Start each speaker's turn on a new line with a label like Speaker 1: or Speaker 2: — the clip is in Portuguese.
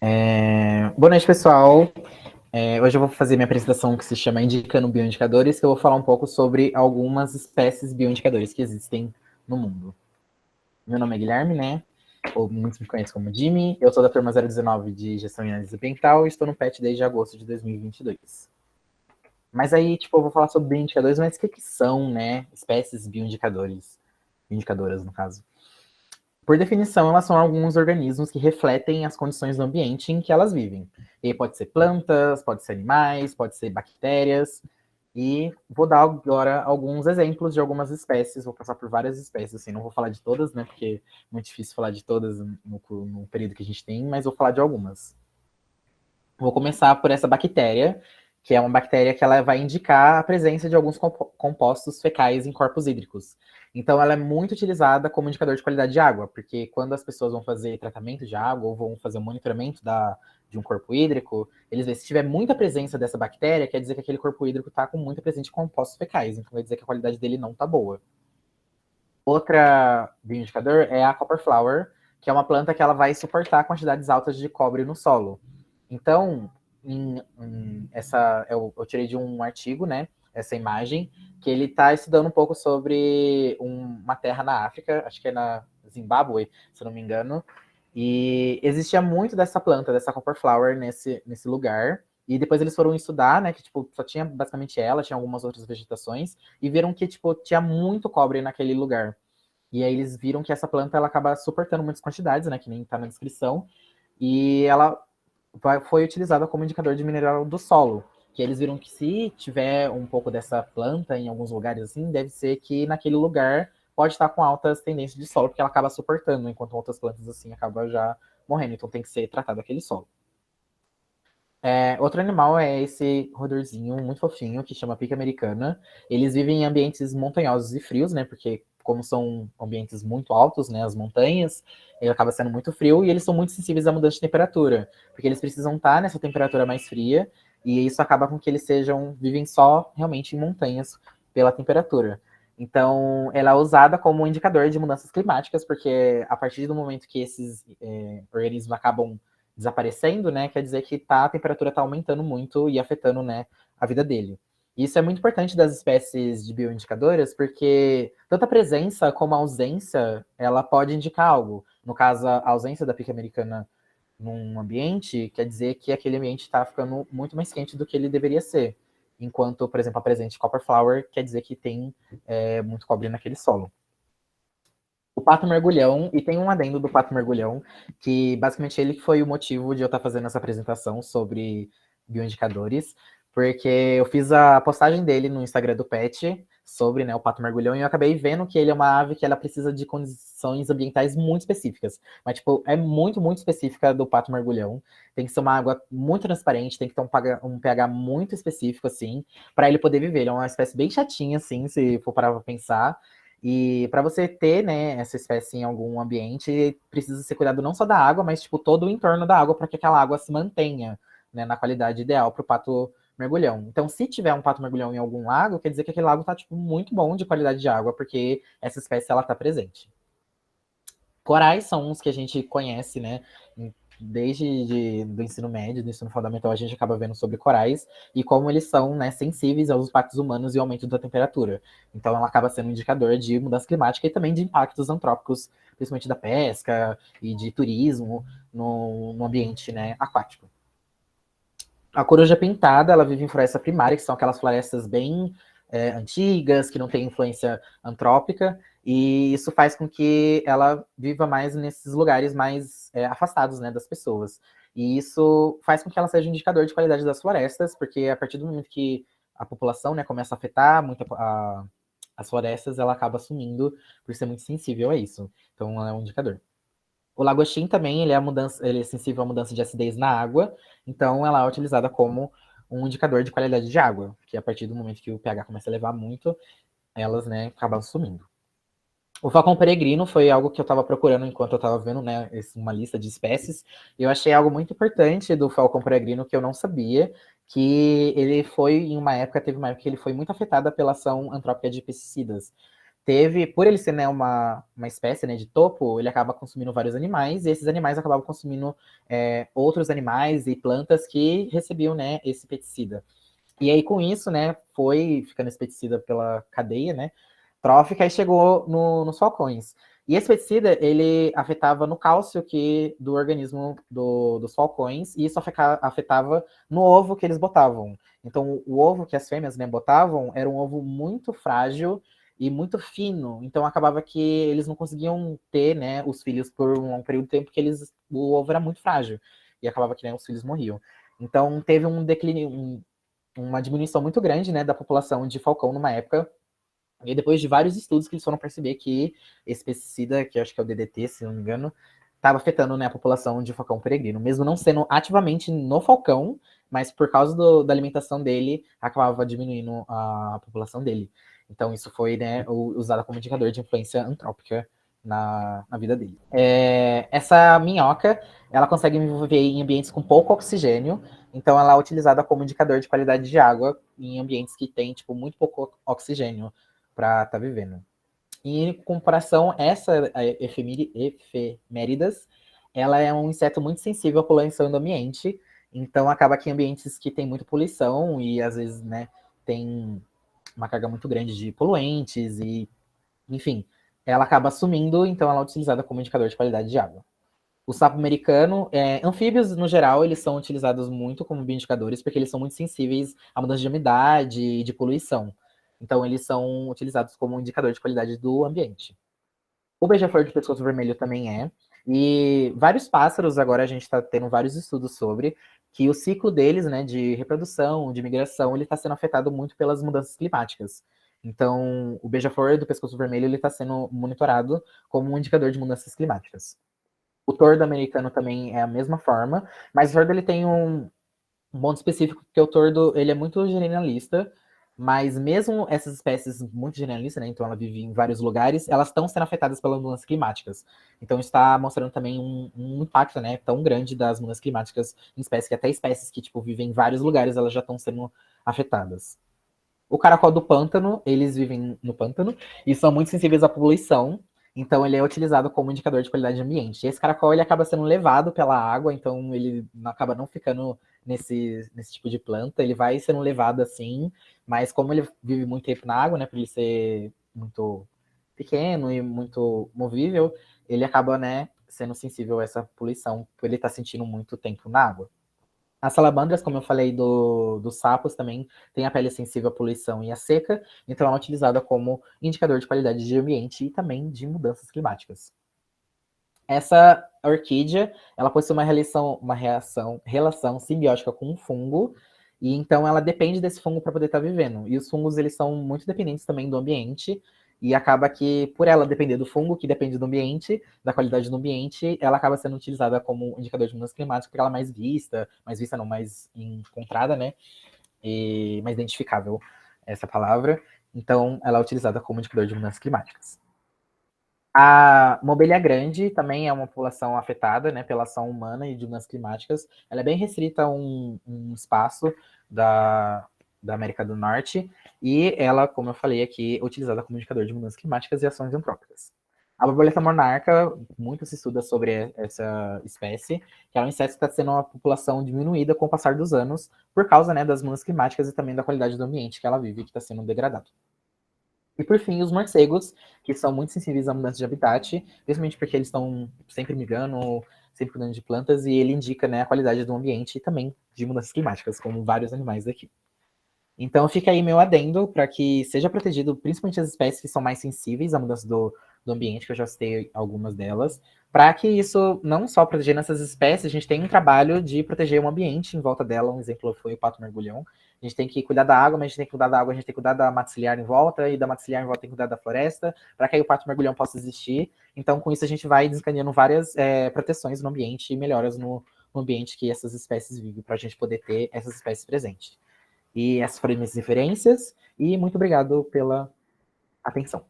Speaker 1: Boa noite, pessoal. Hoje eu vou fazer minha apresentação que se chama Indicando Bioindicadores, que eu vou falar um pouco sobre algumas espécies bioindicadores que existem no mundo. Meu nome é Guilherme, né? Ou muitos me conhecem como Jimmy. Eu sou da turma 019 de Gestão e Análise Ambiental e estou no PET desde agosto de 2022. Mas aí, tipo, eu vou falar sobre bioindicadores, mas o que são, né? Espécies bioindicadores, bioindicadoras, no caso. Por definição, elas são alguns organismos que refletem as condições do ambiente em que elas vivem. E pode ser plantas, pode ser animais, pode ser bactérias. E vou dar agora alguns exemplos de algumas espécies. Vou passar por várias espécies, assim, não vou falar de todas, né? Porque é muito difícil falar de todas no período que a gente tem, mas vou falar de algumas. Vou começar por essa bactéria, que é uma bactéria que ela vai indicar a presença de alguns compostos fecais em corpos hídricos. Então, ela é muito utilizada como indicador de qualidade de água, porque quando as pessoas vão fazer tratamento de água ou vão fazer um monitoramento de um corpo hídrico, eles veem se tiver muita presença dessa bactéria, quer dizer que aquele corpo hídrico está com muita presença de compostos fecais, então quer dizer que a qualidade dele não está boa. Outra bioindicador é a copper flower, que é uma planta que ela vai suportar quantidades altas de cobre no solo. Então, eu tirei de um artigo, né? Essa imagem, que ele está estudando um pouco sobre uma terra na África, acho que é na Zimbábue, se não me engano. E existia muito dessa planta, dessa copper flower, nesse lugar. E depois eles foram estudar, né? Que tipo, só tinha basicamente ela, tinha algumas outras vegetações, e viram que tipo, tinha muito cobre naquele lugar. E aí eles viram que essa planta ela acaba suportando muitas quantidades, né? Que nem está na descrição. E ela foi utilizada como indicador de mineral do solo. Que eles viram que se tiver um pouco dessa planta em alguns lugares assim, deve ser que naquele lugar pode estar com altas tendências de solo, porque ela acaba suportando, enquanto outras plantas assim acabam já morrendo. Então tem que ser tratado aquele solo. Outro animal é esse roedorzinho muito fofinho, que chama pica americana. Eles vivem em ambientes montanhosos e frios, né? Porque como são ambientes muito altos, né? As montanhas, ele acaba sendo muito frio e eles são muito sensíveis à mudança de temperatura. Porque eles precisam estar nessa temperatura mais fria e isso acaba com que eles vivem só realmente em montanhas pela temperatura. Então, ela é usada como um indicador de mudanças climáticas, porque a partir do momento que esses organismos acabam desaparecendo, né, quer dizer que a temperatura está aumentando muito e afetando, né, a vida dele. E isso é muito importante das espécies de bioindicadoras, porque tanto a presença como a ausência, ela pode indicar algo. No caso, a ausência da pica americana num ambiente quer dizer que aquele ambiente está ficando muito mais quente do que ele deveria ser. Enquanto, por exemplo, a presença de copper flower quer dizer que tem muito cobre naquele solo. O pato mergulhão, e tem um adendo do pato mergulhão, que basicamente ele foi o motivo de eu estar fazendo essa apresentação sobre bioindicadores, porque eu fiz a postagem dele no Instagram do Pet sobre, né, o pato mergulhão, e eu acabei vendo que ele é uma ave que ela precisa de condições ambientais muito específicas. Mas, tipo, é muito, muito específica do pato mergulhão. Tem que ser uma água muito transparente, tem que ter um pH muito específico, assim, para ele poder viver. Ele é uma espécie bem chatinha, assim, se for parar pra pensar. E para você ter, né, essa espécie em algum ambiente, precisa ser cuidado não só da água, mas tipo todo o entorno da água para que aquela água se mantenha, né, na qualidade ideal para o pato mergulhão. Então, se tiver um pato mergulhão em algum lago, quer dizer que aquele lago tá tipo muito bom de qualidade de água, porque essa espécie ela tá presente. Corais são uns que a gente conhece, né? Desde do ensino médio, do ensino fundamental, a gente acaba vendo sobre corais e como eles são, né, sensíveis aos impactos humanos e ao aumento da temperatura. Então, ela acaba sendo um indicador de mudança climática e também de impactos antrópicos, principalmente da pesca e de turismo no ambiente, né, aquático. A coruja pintada, ela vive em floresta primária, que são aquelas florestas bem antigas, que não têm influência antrópica, e isso faz com que ela viva mais nesses lugares mais afastados, né, das pessoas. E isso faz com que ela seja um indicador de qualidade das florestas, porque a partir do momento que a população, né, começa a afetar muito as florestas, ela acaba sumindo por ser muito sensível a isso. Então, ela é um indicador. O lagostim também, ele é sensível à mudança de acidez na água, então ela é utilizada como um indicador de qualidade de água, que a partir do momento que o pH começa a elevar muito, elas, né, acabam sumindo. O falcão peregrino foi algo que eu estava procurando enquanto eu estava vendo, né, uma lista de espécies, e eu achei algo muito importante do falcão peregrino que eu não sabia, que ele foi, em uma época, teve uma época que ele foi muito afetada pela ação antrópica de pesticidas. por ele ser, né, uma espécie, né, de topo, ele acaba consumindo vários animais, e esses animais acabavam consumindo outros animais e plantas que recebiam, né, esse pesticida. E aí, com isso, né, foi ficando esse pesticida pela cadeia, né, trófica, e chegou nos falcões. E esse pesticida, ele afetava no cálcio do organismo dos falcões, e isso afetava no ovo que eles botavam. Então, o ovo que as fêmeas, né, botavam era um ovo muito frágil e muito fino. Então, acabava que eles não conseguiam ter, né, os filhos por um período de tempo, porque o ovo era muito frágil. E acabava que, né, os filhos morriam. Então, teve um declínio, uma diminuição muito grande, né, da população de falcão numa época. E depois de vários estudos que eles foram perceber que esse pesticida, que eu acho que é o DDT, se não me engano, estava afetando, né, a população de falcão peregrino, mesmo não sendo ativamente no falcão, mas por causa da alimentação dele, acabava diminuindo a população dele. Então isso foi, né, usado como indicador de influência antrópica na vida dele. Essa minhoca, ela consegue viver em ambientes com pouco oxigênio, então ela é utilizada como indicador de qualidade de água em ambientes que tem, tipo, muito pouco oxigênio para estar vivendo. E em comparação, essa efeméridas, ela é um inseto muito sensível à poluição do ambiente, então acaba que em ambientes que tem muita poluição e às vezes, né, tem uma carga muito grande de poluentes e, enfim, ela acaba sumindo, então ela é utilizada como indicador de qualidade de água. O sapo americano, anfíbios no geral, eles são utilizados muito como bioindicadores porque eles são muito sensíveis à mudança de umidade e de poluição. Então, eles são utilizados como indicador de qualidade do ambiente. O beija-flor de pescoço vermelho também é. E vários pássaros, agora a gente está tendo vários estudos sobre que o ciclo deles, né, de reprodução, de migração, ele está sendo afetado muito pelas mudanças climáticas. Então, o beija-flor do pescoço vermelho ele está sendo monitorado como um indicador de mudanças climáticas. O tordo americano também é a mesma forma, mas o tordo ele tem um ponto específico, porque o tordo ele é muito generalista, mas mesmo essas espécies muito generalistas, né, então ela vive em vários lugares, elas estão sendo afetadas pelas mudanças climáticas. Então está mostrando também um impacto, né, tão grande das mudanças climáticas em espécies, que até espécies que tipo vivem em vários lugares, elas já estão sendo afetadas. O caracol do pântano, eles vivem no pântano e são muito sensíveis à poluição, então ele é utilizado como indicador de qualidade de ambiente. E esse caracol ele acaba sendo levado pela água, então ele acaba não ficando nesse tipo de planta, ele vai sendo levado assim, mas como ele vive muito tempo na água, né, por ele ser muito pequeno e muito movível, ele acaba, né, sendo sensível a essa poluição, por ele estar sentindo muito tempo na água. As salamandras, como eu falei dos sapos, também tem a pele sensível à poluição e à seca, então é utilizada como indicador de qualidade de ambiente e também de mudanças climáticas. Essa orquídea, ela possui relação simbiótica com um fungo, e então ela depende desse fungo para poder estar vivendo. E os fungos, eles são muito dependentes também do ambiente, e acaba que, por ela depender do fungo, que depende do ambiente, da qualidade do ambiente, ela acaba sendo utilizada como indicador de mudança climática, porque ela é mais vista não, mais encontrada, né? E mais identificável essa palavra. Então, ela é utilizada como indicador de mudanças climáticas. A mobília grande também é uma população afetada, né, pela ação humana e de mudanças climáticas. Ela é bem restrita a um espaço da América do Norte e ela, como eu falei aqui, é utilizada como indicador de mudanças climáticas e ações antrópicas. A borboleta monarca, muito se estuda sobre essa espécie, que é um inseto que está sendo uma população diminuída com o passar dos anos por causa, né, das mudanças climáticas e também da qualidade do ambiente que ela vive, que está sendo degradado. E por fim, os morcegos, que são muito sensíveis à mudança de habitat, principalmente porque eles estão sempre migrando, sempre cuidando de plantas, e ele indica, né, a qualidade do ambiente e também de mudanças climáticas, como vários animais daqui. Então fica aí meu adendo para que seja protegido, principalmente as espécies que são mais sensíveis à mudança do ambiente, que eu já citei algumas delas, para que isso, não só protegendo essas espécies, a gente tem um trabalho de proteger o ambiente em volta dela. Um exemplo foi o pato mergulhão. A gente tem que cuidar da água, mas a gente tem que cuidar da água, a gente tem que cuidar da maticiliar em volta, e da maticiliar em volta tem que cuidar da floresta, para que aí o pato mergulhão possa existir. Então, com isso, a gente vai desencadeando várias proteções no ambiente e melhoras no ambiente que essas espécies vivem, para a gente poder ter essas espécies presentes. E essas foram minhas referências, e muito obrigado pela atenção.